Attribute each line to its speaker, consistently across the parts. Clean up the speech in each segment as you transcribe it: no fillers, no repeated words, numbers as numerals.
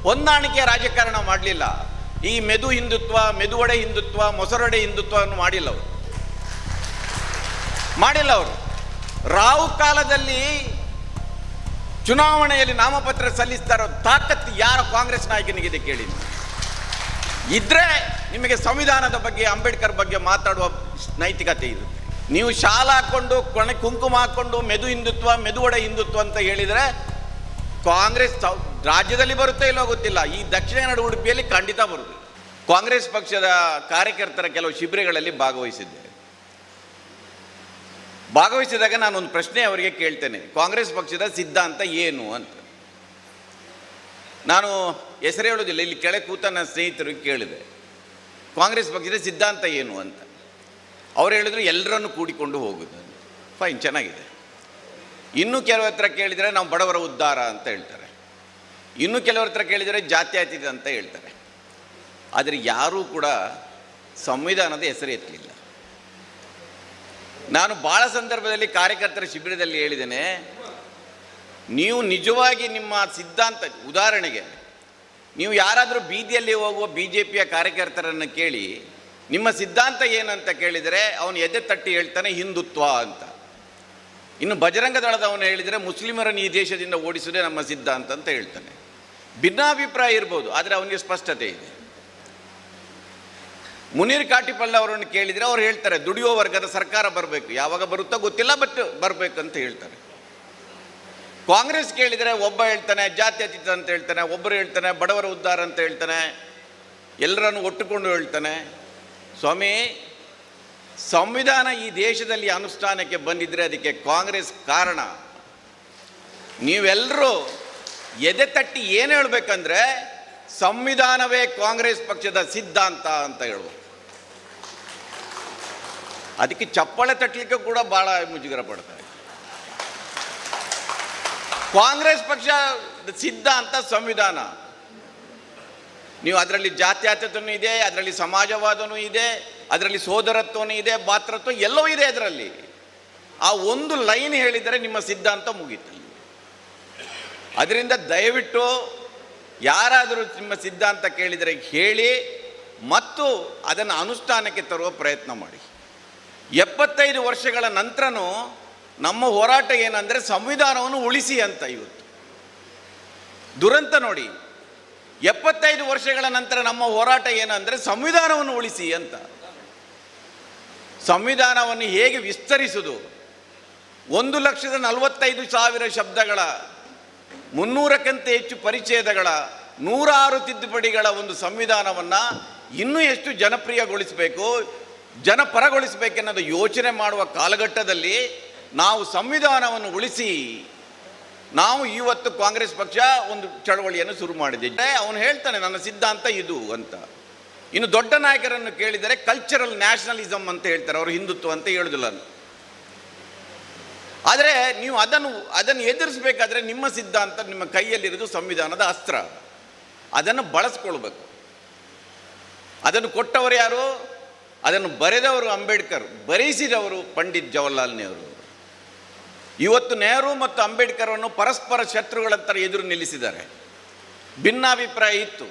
Speaker 1: ಹೊಂದಾಣಿಕೆ ರಾಜಕಾರಣ ಮಾಡಲಿಲ್ಲ. ಈ ಮೆದು ಹಿಂದುತ್ವ, ಮೆದುವಡೆ ಹಿಂದುತ್ವ, ಮೊಸರೊಡೆ ಹಿಂದುತ್ವವನ್ನು ಮಾಡಿಲ್ಲ ಅವರು. ರಾವು ಕಾಲದಲ್ಲಿ ಚುನಾವಣೆಯಲ್ಲಿ ನಾಮಪತ್ರ ಸಲ್ಲಿಸ್ತಾ ಇರೋ ತಾಕತ್ತು ಯಾರ ಕಾಂಗ್ರೆಸ್ ನಾಯಕನಿಗಿದೆ ಕೇಳಿ. ಇದ್ರೆ ನಿಮಗೆ ಸಂವಿಧಾನದ ಬಗ್ಗೆ, ಅಂಬೇಡ್ಕರ್ ಬಗ್ಗೆ ಮಾತಾಡುವ ನೈತಿಕತೆ ಇರುತ್ತೆ. ನೀವು ಶಾಲ್ ಹಾಕೊಂಡು ಕೊನೆ ಕುಂಕುಮ ಹಾಕೊಂಡು ಮೆದು ಹಿಂದುತ್ವ, ಮೆದುವಡೆ ಹಿಂದುತ್ವ ಅಂತ ಹೇಳಿದರೆ ಕಾಂಗ್ರೆಸ್ ರಾಜ್ಯದಲ್ಲಿ ಬರುತ್ತೆ ಇಲ್ಲೋ ಗೊತ್ತಿಲ್ಲ, ಈ ದಕ್ಷಿಣ ಕನ್ನಡ ಉಡುಪಿಯಲ್ಲಿ ಖಂಡಿತ ಬರುತ್ತೆ. ಕಾಂಗ್ರೆಸ್ ಪಕ್ಷದ ಕಾರ್ಯಕರ್ತರ ಕೆಲವು ಶಿಬಿರಗಳಲ್ಲಿ ಭಾಗವಹಿಸಿದಾಗ ನಾನೊಂದು ಪ್ರಶ್ನೆ ಅವರಿಗೆ ಕೇಳ್ತೇನೆ, ಕಾಂಗ್ರೆಸ್ ಪಕ್ಷದ ಸಿದ್ಧಾಂತ ಏನು ಅಂತ. ನಾನು ಹೆಸರು ಹೇಳೋದಿಲ್ಲ, ಇಲ್ಲಿ ಕೆಳಗೆ ಕೂತ ನನ್ನ ಸ್ನೇಹಿತರಿಗೆ ಕೇಳಿದೆ, ಕಾಂಗ್ರೆಸ್ ಪಕ್ಷದ ಸಿದ್ಧಾಂತ ಏನು ಅಂತ. ಅವ್ರು ಹೇಳಿದ್ರು ಎಲ್ಲರನ್ನು ಕೂಡಿಕೊಂಡು ಹೋಗುದು. ಫೈನ್, ಚೆನ್ನಾಗಿದೆ. ಇನ್ನು ಕೆಲವ್ರ ಹತ್ರ ಕೇಳಿದರೆ ನಾವು ಬಡವರ ಉದ್ಧಾರ ಅಂತ ಹೇಳ್ತಾರೆ, ಇನ್ನು ಕೆಲವ್ರ ಹತ್ರ ಕೇಳಿದರೆ ಜಾತ್ಯತೀತ ಅಂತ ಹೇಳ್ತಾರೆ. ಆದರೆ ಯಾರೂ ಕೂಡ ಸಂವಿಧಾನದ ಹೆಸರು ಎತ್ತಲಿಲ್ಲ. ನಾನು ಭಾಳ ಸಂದರ್ಭದಲ್ಲಿ ಕಾರ್ಯಕರ್ತರ ಶಿಬಿರದಲ್ಲಿ ಹೇಳಿದ್ದೇನೆ, ನೀವು ನಿಜವಾಗಿ ನಿಮ್ಮ ಸಿದ್ಧಾಂತ, ಉದಾಹರಣೆಗೆ ನೀವು ಯಾರಾದರೂ ಬೀದಿಯಲ್ಲಿ ಹೋಗುವ BJPಯ ಕಾರ್ಯಕರ್ತರನ್ನು ಕೇಳಿ ನಿಮ್ಮ ಸಿದ್ಧಾಂತ ಏನಂತ ಕೇಳಿದರೆ ಅವನು ಎದೆ ತಟ್ಟಿ ಹೇಳ್ತಾನೆ ಹಿಂದುತ್ವ ಅಂತ. ಇನ್ನು ಬಜರಂಗ ದಳದವನು ಹೇಳಿದರೆ ಮುಸ್ಲಿಮರನ್ನು ಈ ದೇಶದಿಂದ ಓಡಿಸೋದೇ ನಮ್ಮ ಸಿದ್ಧಾಂತ ಅಂತ ಹೇಳ್ತಾನೆ. ಭಿನ್ನಾಭಿಪ್ರಾಯ ಇರ್ಬೋದು, ಆದರೆ ಅವನಿಗೆ ಸ್ಪಷ್ಟತೆ ಇದೆ. ಮುನೀರ್ ಕಾಟಿಪಳ್ಳ ಅವರನ್ನು ಕೇಳಿದರೆ ಅವ್ರು ಹೇಳ್ತಾರೆ ದುಡಿಯೋ ವರ್ಗದ ಸರ್ಕಾರ ಬರಬೇಕು, ಯಾವಾಗ ಬರುತ್ತೋ ಗೊತ್ತಿಲ್ಲ, ಬಟ್ ಬರಬೇಕಂತ ಹೇಳ್ತಾರೆ. ಕಾಂಗ್ರೆಸ್ ಕೇಳಿದರೆ ಒಬ್ಬ ಹೇಳ್ತಾನೆ ಜಾತ್ಯತೀತ ಅಂತ ಹೇಳ್ತಾನೆ, ಒಬ್ಬರು ಹೇಳ್ತಾನೆ ಬಡವರ ಉದ್ಧಾರ ಅಂತ ಹೇಳ್ತಾನೆ, ಎಲ್ಲರನ್ನು ಒಟ್ಟುಕೊಂಡು ಹೇಳ್ತಾನೆ. ಸ್ವಾಮಿ, ಸಂವಿಧಾನ ಈ ದೇಶದಲ್ಲಿ ಅನುಷ್ಠಾನಕ್ಕೆ ಬಂದಿದ್ದರೆ ಅದಕ್ಕೆ ಕಾಂಗ್ರೆಸ್ ಕಾರಣ. ನೀವೆಲ್ಲರೂ ಎದೆ ತಟ್ಟಿ ಏನು ಹೇಳಬೇಕಂದ್ರೆ ಸಂವಿಧಾನವೇ ಕಾಂಗ್ರೆಸ್ ಪಕ್ಷದ ಸಿದ್ಧಾಂತ ಅಂತ ಹೇಳ್ಬೋದು. ಅದಕ್ಕೆ ಚಪ್ಪಾಳೆ ತಟ್ಟಲಿಕ್ಕೆ ಕೂಡ ಭಾಳ ಮುಜುಗರ ಪಡ್ತಾರೆ. ಕಾಂಗ್ರೆಸ್ ಪಕ್ಷ ಸಿದ್ಧಾಂತ ಸಂವಿಧಾನ. ನೀವು ಅದರಲ್ಲಿ ಜಾತ್ಯತೀತನೂ ಇದೆ, ಅದರಲ್ಲಿ ಸಮಾಜವಾದನೂ ಇದೆ, ಅದರಲ್ಲಿ ಸೋದರತ್ವನೂ ಇದೆ, ಭಾತೃತ್ವ ಎಲ್ಲವೂ ಇದೆ. ಅದರಲ್ಲಿ ಆ ಒಂದು ಲೈನ್ ಹೇಳಿದರೆ ನಿಮ್ಮ ಸಿದ್ಧಾಂತ ಮುಗೀತು. ಅದರಿಂದ ದಯವಿಟ್ಟು ಯಾರಾದರೂ ನಿಮ್ಮ ಸಿದ್ಧಾಂತ ಕೇಳಿದರೆ ಹೇಳಿ ಮತ್ತು ಅದನ್ನು ಅನುಷ್ಠಾನಕ್ಕೆ ತರುವ ಪ್ರಯತ್ನ ಮಾಡಿ. 75 ವರ್ಷಗಳ ನಂತರನೂ ನಮ್ಮ ಹೋರಾಟ ಏನಂದರೆ ಸಂವಿಧಾನವನ್ನು ಉಳಿಸಿ ಅಂತ. ಇವತ್ತು ದುರಂತ ನೋಡಿ, 75 ವರ್ಷಗಳ ನಂತರ ನಮ್ಮ ಹೋರಾಟ ಏನಂದರೆ ಸಂವಿಧಾನವನ್ನು ಉಳಿಸಿ ಅಂತ. ಸಂವಿಧಾನವನ್ನು ಹೇಗೆ ವಿಸ್ತರಿಸುವುದು? 1,45,000 ಶಬ್ದಗಳ, 300ಕ್ಕಿಂತ ಹೆಚ್ಚು ಪರಿಚ್ಛೇದಗಳ, 106 ತಿದ್ದುಪಡಿಗಳ ಒಂದು ಸಂವಿಧಾನವನ್ನು ಇನ್ನೂ ಎಷ್ಟು ಜನಪ್ರಿಯಗೊಳಿಸಬೇಕು, ಜನಪರಗೊಳಿಸಬೇಕೆನ್ನೋದು ಯೋಚನೆ ಮಾಡುವ ಕಾಲಘಟ್ಟದಲ್ಲಿ ನಾವು ಸಂವಿಧಾನವನ್ನು ಉಳಿಸಿ ನಾವು ಇವತ್ತು ಕಾಂಗ್ರೆಸ್ ಪಕ್ಷ ಒಂದು ಚಳವಳಿಯನ್ನು ಶುರು ಮಾಡಿದೆ. ಅವನು ಹೇಳ್ತಾನೆ ನನ್ನ ಸಿದ್ಧಾಂತ ಇದು ಅಂತ. ಇನ್ನು ದೊಡ್ಡ ನಾಯಕರನ್ನು ಕೇಳಿದರೆ ಕಲ್ಚರಲ್ ನ್ಯಾಷನಲಿಸಮ್ ಅಂತ ಹೇಳ್ತಾರೆ, ಅವರು ಹಿಂದುತ್ವ ಅಂತ ಹೇಳುದಿಲ್ಲ. ಆದರೆ ನೀವು ಅದನ್ನು ಎದುರಿಸಬೇಕಾದ್ರೆ ನಿಮ್ಮ ಸಿದ್ಧಾಂತ ನಿಮ್ಮ ಕೈಯಲ್ಲಿರೋದು ಸಂವಿಧಾನದ ಅಸ್ತ್ರ, ಅದನ್ನು ಬಳಸ್ಕೊಳ್ಬೇಕು. ಅದನ್ನು ಕೊಟ್ಟವರು ಯಾರು? ಅದನ್ನು ಬರೆದವರು ಅಂಬೇಡ್ಕರ್, ಬರೆಸಿದವರು ಪಂಡಿತ್ ಜವಾಹರ್ಲಾಲ್ ನೆಹರು. ಇವತ್ತು ನೆಹರು ಮತ್ತು ಅಂಬೇಡ್ಕರನ್ನು ಪರಸ್ಪರ ಶತ್ರುಗಳ ಥರ ಎದುರು ನಿಲ್ಲಿಸಿದ್ದಾರೆ. ಭಿನ್ನಾಭಿಪ್ರಾಯ ಇತ್ತು,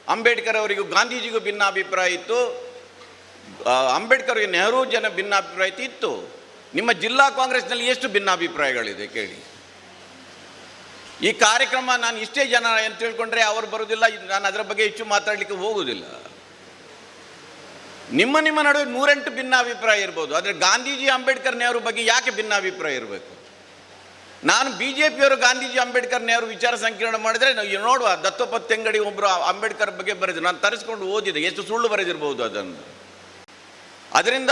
Speaker 1: ಅಂಬೇಡ್ಕರ್ ಅವರಿಗೂ ಗಾಂಧೀಜಿಗೂ ಭಿನ್ನಾಭಿಪ್ರಾಯ ಇತ್ತು, ಅಂಬೇಡ್ಕರ್ಗೆ ನೆಹರು ಭಿನ್ನಾಭಿಪ್ರಾಯ ಇತ್ತು. ನಿಮ್ಮ ಜಿಲ್ಲಾ ಕಾಂಗ್ರೆಸ್ನಲ್ಲಿ ಎಷ್ಟು ಭಿನ್ನಾಭಿಪ್ರಾಯಗಳಿದೆ ಕೇಳಿ. ಈ ಕಾರ್ಯಕ್ರಮ ನಾನು ಇಷ್ಟೇ ಜನ ಅಂತ ತಿಳ್ಕೊಂಡ್ರೆ ಅವರು ಬರೋದಿಲ್ಲ, ನಾನು ಅದರ ಬಗ್ಗೆ ಹೆಚ್ಚು ಮಾತಾಡಲಿಕ್ಕೆ ಹೋಗುವುದಿಲ್ಲ. ನಿಮ್ಮ ನಡುವೆ 108 ಭಿನ್ನಾಭಿಪ್ರಾಯ ಇರ್ಬೋದು, ಆದರೆ ಗಾಂಧೀಜಿ ಅಂಬೇಡ್ಕರ್ ನೆಹರು ಬಗ್ಗೆ ಯಾಕೆ ಭಿನ್ನಾಭಿಪ್ರಾಯ ಇರಬೇಕು? ನಾನು BJPಯವರು ಗಾಂಧೀಜಿ ಅಂಬೇಡ್ಕರ್ ನೆಹರು ವಿಚಾರ ಸಂಕಿರಣ ಮಾಡಿದರೆ ನೋಡುವ, ದತ್ತೋಪಂತ್ ತೆಂಗಡಿ ಒಬ್ಬರು ಅಂಬೇಡ್ಕರ್ ಬಗ್ಗೆ ಬರೆದು ನಾನು ತರಿಸ್ಕೊಂಡು ಓದಿದೆ, ಎಷ್ಟು ಸುಳ್ಳು ಬರೆದಿರ್ಬೋದು ಅದನ್ನು. ಅದರಿಂದ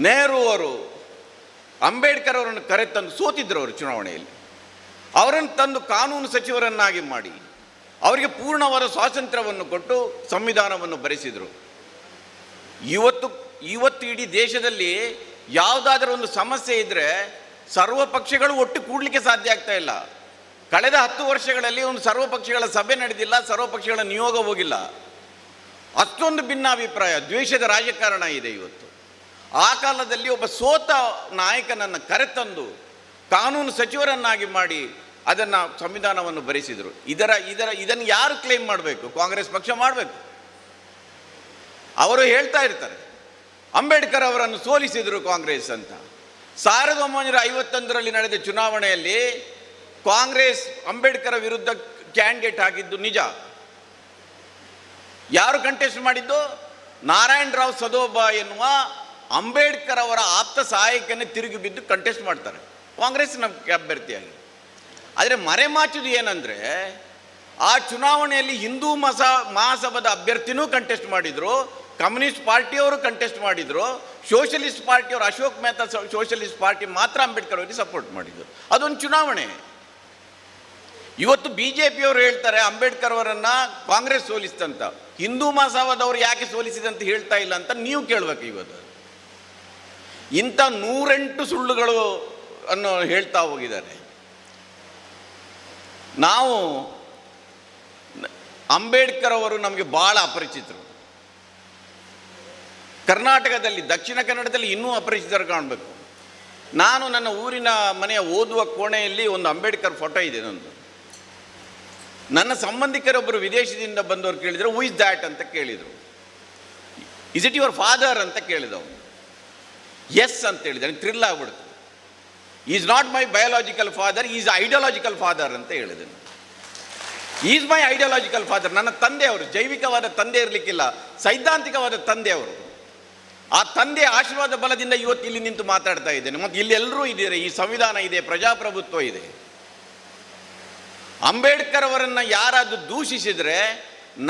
Speaker 1: ನೆಹರು ಅವರು ಅಂಬೇಡ್ಕರ್ ಅವರನ್ನು ಕರೆತಂದು ಸೋತಿದ್ರು ಅವರು ಚುನಾವಣೆಯಲ್ಲಿ. ಅವರನ್ನು ತಂದು ಕಾನೂನು ಸಚಿವರನ್ನಾಗಿ ಮಾಡಿ ಅವರಿಗೆ ಪೂರ್ಣವಾದ ಸ್ವಾತಂತ್ರ್ಯವನ್ನು ಕೊಟ್ಟು ಸಂವಿಧಾನವನ್ನು ಬರೆಸಿದರು. ಇವತ್ತು ಇಡೀ ದೇಶದಲ್ಲಿ ಯಾವುದಾದ್ರೂ ಒಂದು ಸಮಸ್ಯೆ ಇದ್ದರೆ ಸರ್ವ ಪಕ್ಷಗಳು ಒಟ್ಟು ಕೂಡಲಿಕ್ಕೆ ಸಾಧ್ಯ ಆಗ್ತಾ ಇಲ್ಲ. ಕಳೆದ 10 ವರ್ಷಗಳಲ್ಲಿ ಒಂದು ಸರ್ವಪಕ್ಷಗಳ ಸಭೆ ನಡೆದಿಲ್ಲ, ಸರ್ವಪಕ್ಷಗಳ ನಿಯೋಗ ಹೋಗಿಲ್ಲ. ಅಷ್ಟೊಂದು ಭಿನ್ನಾಭಿಪ್ರಾಯ, ದ್ವೇಷದ ರಾಜಕಾರಣ ಇದೆ ಇವತ್ತು. ಆ ಕಾಲದಲ್ಲಿ ಒಬ್ಬ ಸೋತ ನಾಯಕನನ್ನು ಕರೆತಂದು ಕಾನೂನು ಸಚಿವರನ್ನಾಗಿ ಮಾಡಿ ಅದನ್ನು ಸಂವಿಧಾನವನ್ನು ಬರೆಸಿದರು. ಇದನ್ನು ಯಾರು ಕ್ಲೇಮ್ ಮಾಡಬೇಕು? ಕಾಂಗ್ರೆಸ್ ಪಕ್ಷ ಮಾಡಬೇಕು. ಅವರು ಹೇಳ್ತಾ ಇರ್ತಾರೆ ಅಂಬೇಡ್ಕರ್ ಅವರನ್ನು ಸೋಲಿಸಿದರು ಕಾಂಗ್ರೆಸ್ ಅಂತ. 1951ರಲ್ಲಿ ನಡೆದ ಚುನಾವಣೆಯಲ್ಲಿ ಕಾಂಗ್ರೆಸ್ ಅಂಬೇಡ್ಕರ್ ವಿರುದ್ಧ ಕ್ಯಾಂಡಿಡೇಟ್ ಆಗಿದ್ದು ನಿಜ. ಯಾರು ಕಂಟೆಸ್ಟ್ ಮಾಡಿದ್ದು? ನಾರಾಯಣರಾವ್ ಸದೋಬ ಎನ್ನುವ ಅಂಬೇಡ್ಕರ್ ಅವರ ಆಪ್ತ ಸಹಾಯಕನೇ ತಿರುಗಿ ಬಿದ್ದು ಕಂಟೆಸ್ಟ್ ಮಾಡ್ತಾರೆ ಕಾಂಗ್ರೆಸ್ನ ಅಭ್ಯರ್ಥಿಯಾಗಿ. ಆದರೆ ಮರೆಮಾಚುದು ಏನಂದರೆ, ಆ ಚುನಾವಣೆಯಲ್ಲಿ ಹಿಂದೂ ಮಹಾಸಭಾದ ಅಭ್ಯರ್ಥಿನೂ ಕಂಟೆಸ್ಟ್ ಮಾಡಿದರು, ಕಮ್ಯುನಿಸ್ಟ್ ಪಾರ್ಟಿಯವರು ಕಂಟೆಸ್ಟ್ ಮಾಡಿದರು, ಸೋಷಲಿಸ್ಟ್ ಪಾರ್ಟಿಯವರು ಅಶೋಕ್ ಮೆಹ್ತಾ ಸೋಷಲಿಸ್ಟ್ ಪಾರ್ಟಿ ಮಾತ್ರ ಅಂಬೇಡ್ಕರ್ ಅವರಿಗೆ ಸಪೋರ್ಟ್ ಮಾಡಿದರು. ಅದೊಂದು ಚುನಾವಣೆ. ಇವತ್ತು BJPಯವರು ಹೇಳ್ತಾರೆ ಅಂಬೇಡ್ಕರ್ ಅವರನ್ನು ಕಾಂಗ್ರೆಸ್ ಸೋಲಿಸ್ತಂತ. ಹಿಂದೂ ಮಹಾಸಭಾದವರು ಯಾಕೆ ಸೋಲಿಸಿದಂತ ಹೇಳ್ತಾ ಇಲ್ಲ ಅಂತ ನೀವು ಕೇಳಬೇಕು. ಇವತ್ತು ಇಂಥ 108 ಸುಳ್ಳುಗಳು ಅನ್ನು ಹೇಳ್ತಾ ಹೋಗಿದ್ದಾರೆ. ನಾವು ಅಂಬೇಡ್ಕರ್ ಅವರು ನಮಗೆ ಭಾಳ ಅಪರಿಚಿತರು. ಕರ್ನಾಟಕದಲ್ಲಿ, ದಕ್ಷಿಣ ಕನ್ನಡದಲ್ಲಿ ಇನ್ನೂ ಅಪರಿಚಿತರು ಕಾಣಬೇಕು. ನಾನು ನನ್ನ ಊರಿನ ಮನೆಯ ಓದುವ ಕೋಣೆಯಲ್ಲಿ ಒಂದು ಅಂಬೇಡ್ಕರ್ ಫೋಟೋ ಇದೆ ನಂದು. ನನ್ನ ಸಂಬಂಧಿಕರೊಬ್ಬರು ವಿದೇಶದಿಂದ ಬಂದವರು ಕೇಳಿದರು, ಹೂ ಇಸ್ ದ್ಯಾಟ್ ಅಂತ ಕೇಳಿದರು. ಇಸ್ ಇಟ್ ಯುವರ್ ಫಾದರ್ ಅಂತ ಕೇಳಿದವು. ಎಸ್ ಅಂತ ಹೇಳಿದೆ. ಥ್ರಿಲ್ ಆಗ್ಬಿಡ್ತು. Is not my biological father, is ideological father ಅಂತ ಹೇಳಿದೆ. Is my ideological father. ನನ್ನ ತಂದೆಯವರು, ಜೈವಿಕವಾದ ತಂದೆ ಇರಲಿಕ್ಕಿಲ್ಲ, ಸೈದ್ಧಾಂತಿಕವಾದ ತಂದೆಯವರು. ಆ ತಂದೆಯ ಆಶೀರ್ವಾದ ಬಲದಿಂದ ಇವತ್ತು ಇಲ್ಲಿ ನಿಂತು ಮಾತಾಡ್ತಾ ಇದ್ದೇನೆ. ಮತ್ತು ಇಲ್ಲಿ ಎಲ್ಲರೂ ಇದ್ದೀರಿ, ಈ ಸಂವಿಧಾನ ಇದೆ, ಪ್ರಜಾಪ್ರಭುತ್ವ ಇದೆ. ಅಂಬೇಡ್ಕರ್ ಅವರನ್ನು ಯಾರಾದರೂ ದೂಷಿಸಿದರೆ,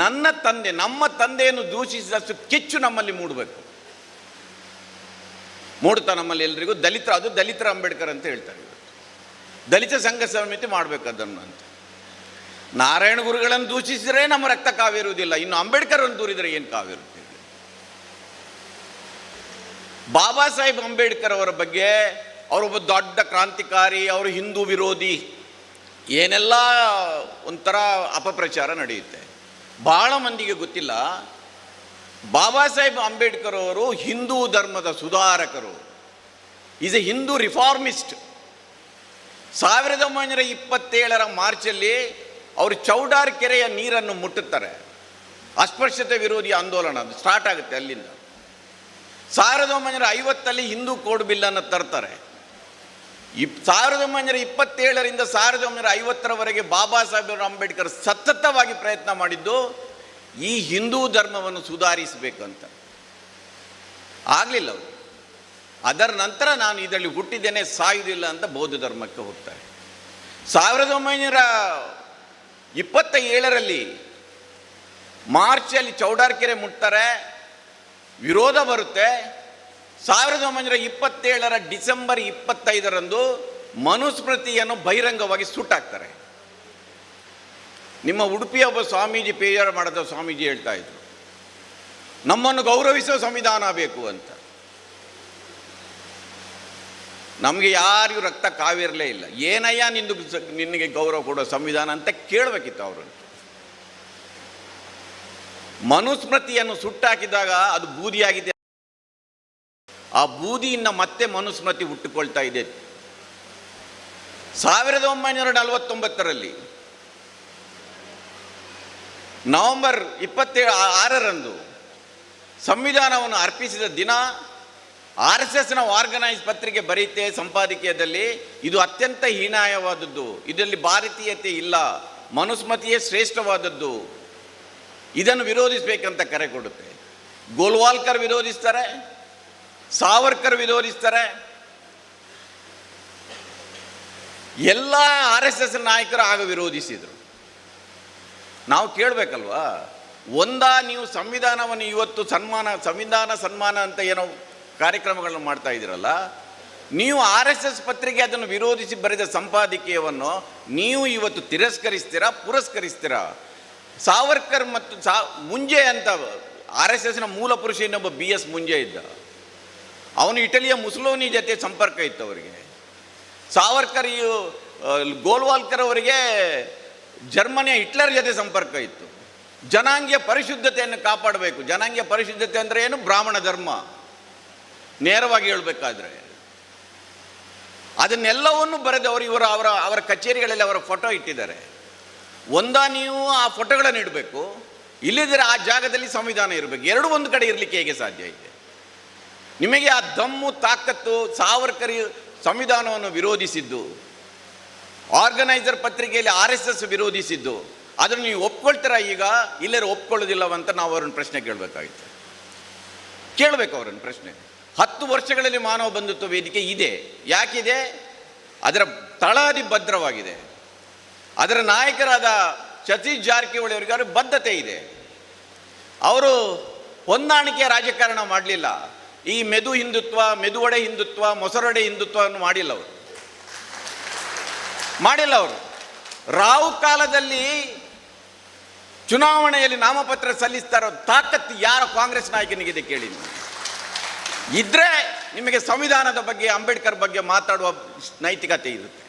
Speaker 1: ನನ್ನ ತಂದೆ, ನಮ್ಮ ತಂದೆಯನ್ನು ದೂಷಿಸಿದಷ್ಟು ಕಿಚ್ಚು ನಮ್ಮಲ್ಲಿ ಮೂಡಬೇಕು. ಮೂಡ್ತಾ ನಮ್ಮಲ್ಲಿ ಎಲ್ರಿಗೂ. ಅದು ದಲಿತರ ಅಂಬೇಡ್ಕರ್ ಅಂತ ಹೇಳ್ತಾರೆ. ದಲಿತ ಸಂಘ ಸಮಿತಿ ಮಾಡಬೇಕು ಅದನ್ನು ಅಂತ. ನಾರಾಯಣ ಗುರುಗಳನ್ನು ದೂಷಿಸಿದರೆ ನಮ್ಮ ರಕ್ತ ಕಾವಿರುವುದಿಲ್ಲ, ಇನ್ನು ಅಂಬೇಡ್ಕರ್ ಅನ್ನು ದೂರಿದರೆ ಏನು ಕಾವಿರುತ್ತೆ? ಬಾಬಾ ಸಾಹೇಬ್ ಅಂಬೇಡ್ಕರ್ ಅವರ ಬಗ್ಗೆ, ಅವರೊಬ್ಬ ದೊಡ್ಡ ಕ್ರಾಂತಿಕಾರಿ, ಅವರು ಹಿಂದೂ ವಿರೋಧಿ, ಏನೆಲ್ಲ ಒಂಥರ ಅಪಪ್ರಚಾರ ನಡೆಯುತ್ತೆ. ಭಾಳ ಮಂದಿಗೆ ಗೊತ್ತಿಲ್ಲ, ಬಾಬಾ ಸಾಹೇಬ್ ಅಂಬೇಡ್ಕರ್ ಅವರು ಹಿಂದೂ ಧರ್ಮದ ಸುಧಾರಕರು. Is a Hindu reformist. 1927 ಮಾರ್ಚಲ್ಲಿ ಅವರು ಚೌಡಾರ್ ಕೆರೆಯ ನೀರನ್ನು ಮುಟ್ಟುತ್ತಾರೆ. ಅಸ್ಪೃಶ್ಯತೆ ವಿರೋಧಿ ಆಂದೋಲನ ಸ್ಟಾರ್ಟ್ ಆಗುತ್ತೆ ಅಲ್ಲಿಂದ. 1950 ಹಿಂದೂ ಕೋಡ್ ಬಿಲ್ಲನ್ನು ತರ್ತಾರೆ. 1927ರಿಂದ 1950ರವರೆಗೆ ಬಾಬಾ ಸಾಹೇಬ್ ಅಂಬೇಡ್ಕರ್ ಸತತವಾಗಿ ಪ್ರಯತ್ನ ಮಾಡಿದ್ದು ಈ ಹಿಂದೂ ಧರ್ಮವನ್ನು ಸುಧಾರಿಸಬೇಕಂತ. ಆಗಲಿಲ್ಲ ಅವರು. ಅದರ ನಂತರ ನಾನು ಇದರಲ್ಲಿ ಹುಟ್ಟಿದ್ದೇನೆ, ಸಾಯುವುದಿಲ್ಲ ಅಂತ ಬೌದ್ಧ ಧರ್ಮಕ್ಕೆ ಹೋಗ್ತಾರೆ. 1927ರಲ್ಲಿ ಮಾರ್ಚಲ್ಲಿ ಚೌಡಾರ್ ಕೆರೆ ಮುಟ್ತಾರೆ, ವಿರೋಧ ಬರುತ್ತೆ. 1927ರ ಡಿಸೆಂಬರ್ 25ರಂದು ಮನುಸ್ಮೃತಿಯನ್ನು ಬಹಿರಂಗವಾಗಿ ಸುಟ್ಟಾಕ್ತಾರೆ. ನಿಮ್ಮ ಉಡುಪಿಯ ಒಬ್ಬ ಸ್ವಾಮೀಜಿ, ಪೇಜಾರ ಮಾಡಿದ ಸ್ವಾಮೀಜಿ ಹೇಳ್ತಾ ಇದ್ರು, ನಮ್ಮನ್ನು ಗೌರವಿಸೋ ಸಂವಿಧಾನ ಬೇಕು ಅಂತ. ನಮಗೆ ಯಾರಿಗೂ ರಕ್ತ ಕಾವಿರಲೇ ಇಲ್ಲ. ಏನಯ್ಯ ನಿನಗೆ ಗೌರವ ಕೊಡೋ ಸಂವಿಧಾನ ಅಂತ ಕೇಳಬೇಕಿತ್ತು ಅವರನ್ನು. ಮನುಸ್ಮೃತಿಯನ್ನು ಸುಟ್ಟಾಕಿದಾಗ ಅದು ಬೂದಿಯಾಗಿದೆ. ಆ ಬೂದಿಯಿಂದ ಮತ್ತೆ ಮನುಸ್ಮೃತಿ ಹುಟ್ಟುಕೊಳ್ತಾ ಇದೆ. 1949ರಲ್ಲಿ ನವೆಂಬರ್ 26ರಂದು ಸಂವಿಧಾನವನ್ನು ಅರ್ಪಿಸಿದ ದಿನ RSSನ ಆರ್ಗನೈಸ್ ಪತ್ರಿಕೆ ಬರೀತೆ ಸಂಪಾದಕೀಯದಲ್ಲಿ, ಇದು ಅತ್ಯಂತ ಹೀನಾಯವಾದದ್ದು, ಇದರಲ್ಲಿ ಭಾರತೀಯತೆ ಇಲ್ಲ, ಮನುಸ್ಮೃತಿಯೇ ಶ್ರೇಷ್ಠವಾದದ್ದು, ಇದನ್ನು ವಿರೋಧಿಸಬೇಕಂತ ಕರೆ ಕೊಡುತ್ತೆ. ಗೋಲ್ವಾಲ್ಕರ್ ವಿರೋಧಿಸ್ತಾರೆ, ಸಾವರ್ಕರ್ ವಿರೋಧಿಸ್ತಾರೆ, ಎಲ್ಲ RSS ನಾಯಕರು ಆಗ ವಿರೋಧಿಸಿದರು. ನಾವು ಕೇಳಬೇಕಲ್ವಾ, ನೀವು ಸಂವಿಧಾನವನ್ನು ಇವತ್ತು ಸಂವಿಧಾನ ಸನ್ಮಾನ ಅಂತ ಏನೋ ಕಾರ್ಯಕ್ರಮಗಳನ್ನು ಮಾಡ್ತಾ ಇದ್ದೀರಲ್ಲ, ನೀವು RSS ಪತ್ರಿಕೆ ಅದನ್ನು ವಿರೋಧಿಸಿ ಬರೆದ ಸಂಪಾದಕೀಯವನ್ನು ನೀವು ಇವತ್ತು ತಿರಸ್ಕರಿಸ್ತೀರಾ, ಪುರಸ್ಕರಿಸ್ತೀರಾ? ಸಾವರ್ಕರ್ ಮತ್ತು ಮುಂಜೆ ಅಂತ RSSನ ಮೂಲ ಪುರುಷ ಇನ್ನೊಬ್ಬ BS ಮುಂಜೆ ಇದ್ದ. ಅವನು ಇಟಲಿಯ ಮುಸೋಲಿನಿ ಜೊತೆ ಸಂಪರ್ಕ ಇತ್ತು ಅವರಿಗೆ. ಸಾವರ್ಕರ್ ಗೋಲ್ವಾಲ್ಕರ್ ಅವರಿಗೆ ಜರ್ಮನಿಯ ಹಿಟ್ಲರ್ ಜೊತೆ ಸಂಪರ್ಕ ಇತ್ತು. ಜನಾಂಗೀಯ ಪರಿಶುದ್ಧತೆಯನ್ನು ಕಾಪಾಡಬೇಕು. ಜನಾಂಗೀಯ ಪರಿಶುದ್ಧತೆ ಅಂದರೆ ಏನು? ಬ್ರಾಹ್ಮಣ ಧರ್ಮ. ನೇರವಾಗಿ ಹೇಳಬೇಕಾದ್ರೆ ಅದನ್ನೆಲ್ಲವನ್ನು ಬರೆದವರು ಅವರ ಕಚೇರಿಗಳಲ್ಲಿ ಅವರ ಫೋಟೋ ಇಟ್ಟಿದ್ದಾರೆ. ನೀವು ಆ ಫೋಟೋಗಳನ್ನು ಇಡಬೇಕು, ಇಲ್ಲದಿದ್ದರೆ ಆ ಜಾಗದಲ್ಲಿ ಸಂವಿಧಾನ ಇರಬೇಕು. ಎರಡು ಒಂದು ಕಡೆ ಇರಲಿಕ್ಕೆ ಹೇಗೆ ಸಾಧ್ಯ ಇದೆ? ನಿಮಗೆ ಆ ದಮ್ಮು ತಾಕತ್ತು, ಸಾವರ್ಕರ್ ಸಂವಿಧಾನವನ್ನು ವಿರೋಧಿಸಿದ್ದು, ಆರ್ಗನೈಸರ್ ಪತ್ರಿಕೆಯಲ್ಲಿ RSS ವಿರೋಧಿಸಿದ್ದು, ಅದನ್ನು ನೀವು ಒಪ್ಕೊಳ್ತೀರಾ ಈಗ? ಇಲ್ಲರೂ ಒಪ್ಕೊಳ್ಳೋದಿಲ್ಲವಂತ ನಾವು ಅವ್ರನ್ನ ಪ್ರಶ್ನೆ ಕೇಳಬೇಕಾಗಿತ್ತು. ಕೇಳಬೇಕು ಅವರನ್ನು ಪ್ರಶ್ನೆ. 10 ವರ್ಷಗಳಲ್ಲಿ ಮಾನವ ಬಂಧುತ್ವ ವೇದಿಕೆ ಇದೆ. ಯಾಕಿದೆ? ಅದರ ತಳಹದಿ ಭದ್ರವಾಗಿದೆ. ಅದರ ನಾಯಕರಾದ ಸತೀಶ್ ಜಾರಕಿಹೊಳಿ ಅವರಿಗೆ ಬದ್ಧತೆ ಇದೆ. ಅವರು ಹೊಂದಾಣಿಕೆ ರಾಜಕಾರಣ ಮಾಡಲಿಲ್ಲ. ಈ ಮೆದು ಹಿಂದುತ್ವ, ಮೆದುವಡೆ ಹಿಂದುತ್ವ, ಮೊಸರೊಡೆ ಹಿಂದುತ್ವವನ್ನು ಮಾಡಿಲ್ಲ ಅವರು. ರಾವು ಕಾಲದಲ್ಲಿ ಚುನಾವಣೆಯಲ್ಲಿ ನಾಮಪತ್ರ ಸಲ್ಲಿಸ್ತಾರೋ ತಾಕತ್ತು ಯಾರ ಕಾಂಗ್ರೆಸ್ ನಾಯಕನಿಗಿದೆ ಕೇಳಿ. ಇದ್ರೆ ನಿಮಗೆ ಸಂವಿಧಾನದ ಬಗ್ಗೆ, ಅಂಬೇಡ್ಕರ್ ಬಗ್ಗೆ ಮಾತಾಡುವ ನೈತಿಕತೆ ಇರುತ್ತೆ.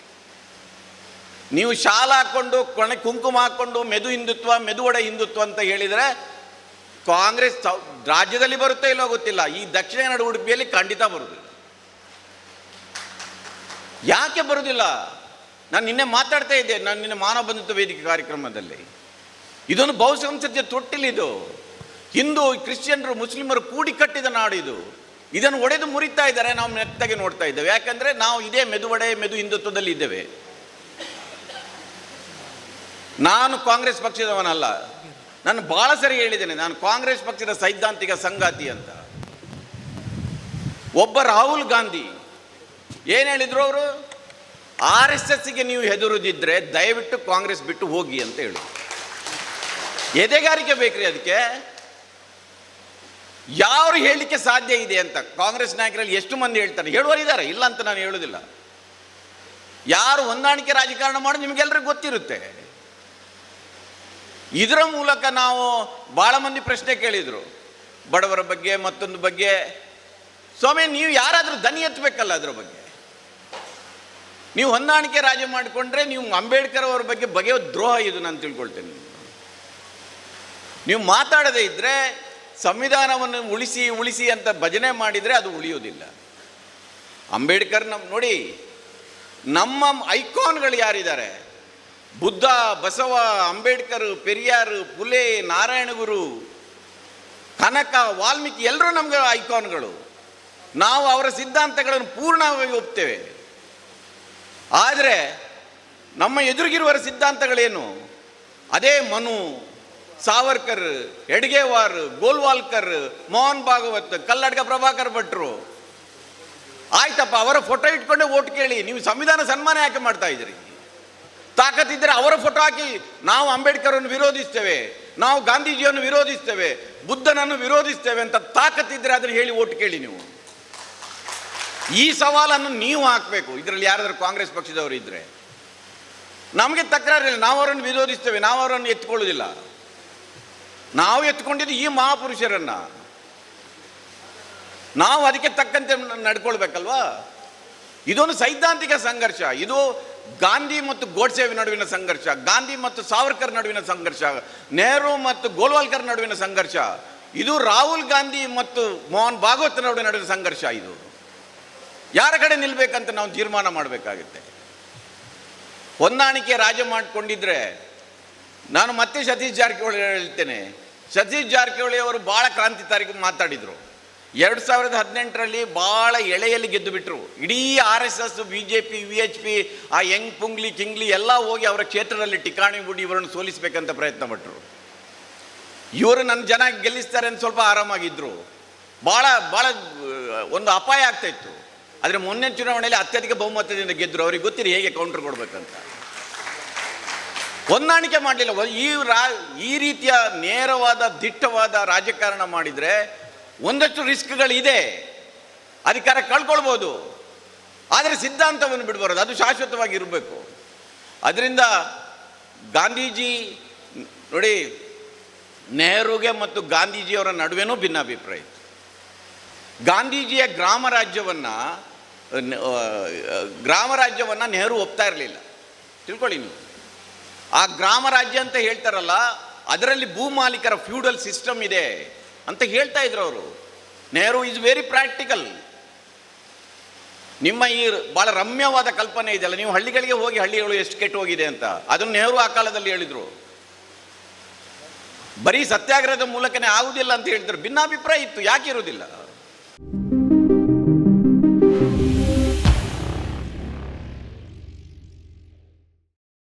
Speaker 1: ನೀವು ಶಾಲ ಹಾಕ್ಕೊಂಡು ಕುಂಕುಮ ಹಾಕ್ಕೊಂಡು ಮೆದು ಹಿಂದುತ್ವ, ಮೆದುವಡೆ ಹಿಂದುತ್ವ ಅಂತ ಹೇಳಿದರೆ ಕಾಂಗ್ರೆಸ್ ರಾಜ್ಯದಲ್ಲಿ ಬರುತ್ತೋ ಇಲ್ಲೋ ಗೊತ್ತಿಲ್ಲ, ಈ ದಕ್ಷಿಣ ಕನ್ನಡ ಉಡುಪಿಯಲ್ಲಿ ಖಂಡಿತ ಬರುವುದಿಲ್ಲ. ಯಾಕೆ ಬರುವುದಿಲ್ಲ? ನಾನು ನಿನ್ನೆ ಮಾತಾಡ್ತಾ ಇದ್ದೆ, ನಾನು ನಿನ್ನೆ ಮಾನವ ಬಂಧುತ್ವ ವೇದಿಕೆ ಕಾರ್ಯಕ್ರಮದಲ್ಲಿ. ಇದೊಂದು ಬಹುಸಂಸ್ಕೃತಿಯ ತೊಟ್ಟಿಲಿದು. ಹಿಂದೂ, ಕ್ರಿಶ್ಚಿಯನ್ರು, ಮುಸ್ಲಿಮರು ಕೂಡಿ ಕಟ್ಟಿದ ನಾಡು ಇದು. ಇದನ್ನು ಒಡೆದು ಮುರಿತಾ ಇದ್ದಾರೆ. ನಾವು ಮೆತ್ತಗೆ ನೋಡ್ತಾ ಇದ್ದೇವೆ. ಯಾಕಂದರೆ ನಾವು ಇದೇ ಮೆದುವಡೆ, ಮೆದು ಹಿಂದುತ್ವದಲ್ಲಿ ಇದ್ದೇವೆ. ನಾನು ಕಾಂಗ್ರೆಸ್ ಪಕ್ಷದವನಲ್ಲ. ನಾನು ಭಾಳ ಸರಿ ಹೇಳಿದ್ದೇನೆ, ನಾನು ಕಾಂಗ್ರೆಸ್ ಪಕ್ಷದ ಸೈದ್ಧಾಂತಿಕ ಸಂಗಾತಿ ಅಂತ. ಒಬ್ಬ ರಾಹುಲ್ ಗಾಂಧಿ ಏನು ಹೇಳಿದ್ರು? ಅವರು RSSಗೆ ನೀವು ಹೆದರುದಿದ್ರೆ ದಯವಿಟ್ಟು ಕಾಂಗ್ರೆಸ್ ಬಿಟ್ಟು ಹೋಗಿ ಅಂತ ಹೇಳಿ. ಎದೆಗಾರಿಕೆ ಬೇಕ್ರಿ ಅದಕ್ಕೆ. ಯಾರು ಹೇಳಲಿಕ್ಕೆ ಸಾಧ್ಯ ಇದೆ ಅಂತ ಕಾಂಗ್ರೆಸ್ ನಾಯಕರಲ್ಲಿ ಎಷ್ಟು ಮಂದಿ ಹೇಳ್ತಾರೆ? ಹೇಳುವರಿದ್ದಾರೆ, ಇಲ್ಲ ಅಂತ ನಾನು ಹೇಳೋದಿಲ್ಲ. ಯಾರು ಹೊಂದಾಣಿಕೆ ರಾಜಕಾರಣ ಮಾಡೋದು ನಿಮಗೆಲ್ಲರಿಗೂ ಗೊತ್ತಿರುತ್ತೆ. ಇದರ ಮೂಲಕ ನಾವು ಭಾಳ ಮಂದಿ ಪ್ರಶ್ನೆ ಕೇಳಿದರು, ಬಡವರ ಬಗ್ಗೆ, ಮತ್ತೊಂದು ಬಗ್ಗೆ. ಸ್ವಾಮಿ, ನೀವು ಯಾರಾದರೂ ದನಿ ಎತ್ತಬೇಕಲ್ಲ ಅದರ ಬಗ್ಗೆ. ನೀವು ಹೊಂದಾಣಿಕೆ ರಾಜ್ಯ ಮಾಡಿಕೊಂಡ್ರೆ ನೀವು ಅಂಬೇಡ್ಕರ್ ಅವರ ಬಗ್ಗೆ ಬಗೆಯೋ ದ್ರೋಹ ಇದು ನಾನು ತಿಳ್ಕೊಳ್ತೇನೆ. ನೀವು ಮಾತಾಡದೇ ಇದ್ದರೆ, ಸಂವಿಧಾನವನ್ನು ಉಳಿಸಿ ಉಳಿಸಿ ಅಂತ ಭಜನೆ ಮಾಡಿದರೆ ಅದು ಉಳಿಯೋದಿಲ್ಲ. ಅಂಬೇಡ್ಕರ್ ನೋಡಿ, ನಮ್ಮ ಐಕಾನ್ಗಳು ಯಾರಿದ್ದಾರೆ? ಬುದ್ಧ, ಬಸವ, ಅಂಬೇಡ್ಕರ್, ಪೆರಿಯಾರ್, ಪುಲೆ, ನಾರಾಯಣಗುರು, ಕನಕ, ವಾಲ್ಮೀಕಿ ಎಲ್ಲರೂ ನಮಗೆ ಐಕಾನ್ಗಳು. ನಾವು ಅವರ ಸಿದ್ಧಾಂತಗಳನ್ನು ಪೂರ್ಣವಾಗಿ ಒಪ್ತೇವೆ. ಆದರೆ ನಮ್ಮ ಎದುರಿಗಿರುವರ ಸಿದ್ಧಾಂತಗಳೇನು? ಅದೇ ಮನು, ಸಾವರ್ಕರ್, ಹೆಡ್ಗೇವಾರ್, ಗೋಲ್ವಾಲ್ಕರ್, ಮೋಹನ್ ಭಾಗವತ್, ಕಲ್ಲಡ್ಕ ಪ್ರಭಾಕರ್ ಭಟ್ರು. ಆಯ್ತಪ್ಪ, ಅವರ ಫೋಟೋ ಇಟ್ಕೊಂಡೆ ಓಟ್ ಕೇಳಿ. ನೀವು ಸಂವಿಧಾನ ಸನ್ಮಾನ ಯಾಕೆ ಮಾಡ್ತಾ ಇದ್ದೀರಿ? ತಾಕತ್ತಿದ್ದರೆ ಅವರ ಫೋಟೋ ಹಾಕಿ ನಾವು ಅಂಬೇಡ್ಕರನ್ನು ವಿರೋಧಿಸ್ತೇವೆ, ನಾವು ಗಾಂಧೀಜಿಯನ್ನು ವಿರೋಧಿಸ್ತೇವೆ, ಬುದ್ಧನನ್ನು ವಿರೋಧಿಸ್ತೇವೆ ಅಂತ ತಾಕತ್ತಿದ್ದರೆ ಅದನ್ನು ಹೇಳಿ ಓಟ್ ಕೇಳಿ. ನೀವು ಈ ಸವಾಲನ್ನು ನೀವು ಹಾಕಬೇಕು. ಇದರಲ್ಲಿ ಯಾರಾದರೂ ಕಾಂಗ್ರೆಸ್ ಪಕ್ಷದವರು ಇದ್ದರೆ ನಮಗೆ ತಕರಾರಿಲ್ಲ, ನಾವು ಅವರನ್ನು ವಿರೋಧಿಸ್ತೇವೆ, ನಾವು ಅವರನ್ನು ಎತ್ಕೊಳ್ಳೋದಿಲ್ಲ. ನಾವು ಎತ್ಕೊಂಡಿದ್ದು ಈ ಮಹಾಪುರುಷರನ್ನು, ನಾವು ಅದಕ್ಕೆ ತಕ್ಕಂತೆ ನಡ್ಕೊಳ್ಬೇಕಲ್ವಾ? ಇದೊಂದು ಸೈದ್ಧಾಂತಿಕ ಸಂಘರ್ಷ. ಇದು ಗಾಂಧಿ ಮತ್ತು ಗೋಡ್ಸೆ ನಡುವಿನ ಸಂಘರ್ಷ, ಗಾಂಧಿ ಮತ್ತು ಸಾವರ್ಕರ್ ನಡುವಿನ ಸಂಘರ್ಷ, ನೆಹರು ಮತ್ತು ಗೋಲ್ವಾಲ್ಕರ್ ನಡುವಿನ ಸಂಘರ್ಷ, ಇದು ರಾಹುಲ್ ಗಾಂಧಿ ಮತ್ತು ಮೋಹನ್ ಭಾಗವತ್ ನಡುವಿನ ಸಂಘರ್ಷ. ಇದು ಯಾರ ಕಡೆ ನಿಲ್ಬೇಕಂತ ನಾವು ತೀರ್ಮಾನ ಮಾಡಬೇಕಾಗುತ್ತೆ. ಹೊಂದಾಣಿಕೆ ರಾಜ್ಯ ಮಾಡಿಕೊಂಡಿದ್ರೆ, ನಾನು ಮತ್ತೆ ಸತೀಶ್ ಜಾರಕಿಹೊಳಿ ಹೇಳ್ತೇನೆ. ಸತೀಶ್ ಜಾರಕಿಹೊಳಿ ಅವರು ಭಾಳ ಕ್ರಾಂತಿಕಾರಿ ಮಾತಾಡಿದರು. 2018ರಲ್ಲಿ ಭಾಳ ಎಳೆಯಲ್ಲಿ ಗೆದ್ದು ಬಿಟ್ಟರು. ಇಡೀ RSS, BJP, VHP, ಆ ಯಂಗ್ ಪುಂಗ್ಲಿ ಕಿಂಗ್ಲಿ ಎಲ್ಲ ಹೋಗಿ ಅವರ ಕ್ಷೇತ್ರದಲ್ಲಿ ಠಿಕಾಣಿ ಹೂಡಿ ಇವರನ್ನು ಸೋಲಿಸಬೇಕಂತ ಪ್ರಯತ್ನ ಪಟ್ಟರು. ಇವರು ನನ್ನ ಜನ ಗೆಲ್ಲಿಸ್ತಾರೆ ಅಂತ ಸ್ವಲ್ಪ ಆರಾಮಾಗಿದ್ದರು. ಭಾಳ ಒಂದು ಅಪಾಯ ಆಗ್ತಾಯಿತ್ತು. ಆದರೆ ಮೊನ್ನೆ ಚುನಾವಣೆಯಲ್ಲಿ ಅತ್ಯಧಿಕ ಬಹುಮತದಿಂದ ಗೆದ್ದರು. ಅವ್ರಿಗೆ ಗೊತ್ತಿರಿ ಹೇಗೆ ಕೌಂಟರ್ ಕೊಡಬೇಕಂತ. ಹೊಂದಾಣಿಕೆ ಮಾಡಲಿಲ್ಲ. ಈ ರೀತಿಯ ನೇರವಾದ, ದಿಟ್ಟವಾದ ರಾಜಕಾರಣ ಮಾಡಿದರೆ ಒಂದಷ್ಟು ರಿಸ್ಕ್ಗಳಿದೆ. ಅಧಿಕಾರ ಕಳ್ಕೊಳ್ಬೋದು, ಆದರೆ ಸಿದ್ಧಾಂತವನ್ನು ಬಿಡಬಾರದು. ಅದು ಶಾಶ್ವತವಾಗಿ ಇರಬೇಕು. ಅದರಿಂದ ಗಾಂಧೀಜಿ ನೋಡಿ, ನೆಹರುಗೆ ಮತ್ತು ಗಾಂಧೀಜಿಯವರ ನಡುವೆನೂ ಭಿನ್ನಾಭಿಪ್ರಾಯ ಇತ್ತು. ಗಾಂಧೀಜಿಯ ಗ್ರಾಮ ರಾಜ್ಯವನ್ನು ನೆಹರು ಒಪ್ತಾ ಇರಲಿಲ್ಲ. ತಿಳ್ಕೊಳ್ಳಿ ನೀವು. ಆ ಗ್ರಾಮ ರಾಜ್ಯ ಅಂತ ಹೇಳ್ತಾರಲ್ಲ, ಅದರಲ್ಲಿ ಭೂಮಾಲೀಕರ ಫ್ಯೂಡಲ್ ಸಿಸ್ಟಮ್ ಇದೆ ಅಂತ ಹೇಳ್ತಾ ಇದ್ರು ಅವರು. Nehru is very practical. ನಿಮ್ಮ ಈ ಭಾಳ ರಮ್ಯವಾದ ಕಲ್ಪನೆ ಇದೆಯಲ್ಲ, ನೀವು ಹಳ್ಳಿಗಳಿಗೆ ಹೋಗಿ ಹಳ್ಳಿಗಳು ಎಷ್ಟು ಕೆಟ್ಟು ಹೋಗಿದೆ ಅಂತ, ಅದನ್ನು ನೆಹರು ಆ ಕಾಲದಲ್ಲಿ ಹೇಳಿದರು. ಬರೀ ಸತ್ಯಾಗ್ರಹದ ಮೂಲಕನೇ ಆಗುವುದಿಲ್ಲ ಅಂತ ಹೇಳಿದ್ರು. ಭಿನ್ನಾಭಿಪ್ರಾಯ ಇತ್ತು, ಯಾಕೆ ಇರುವುದಿಲ್ಲ?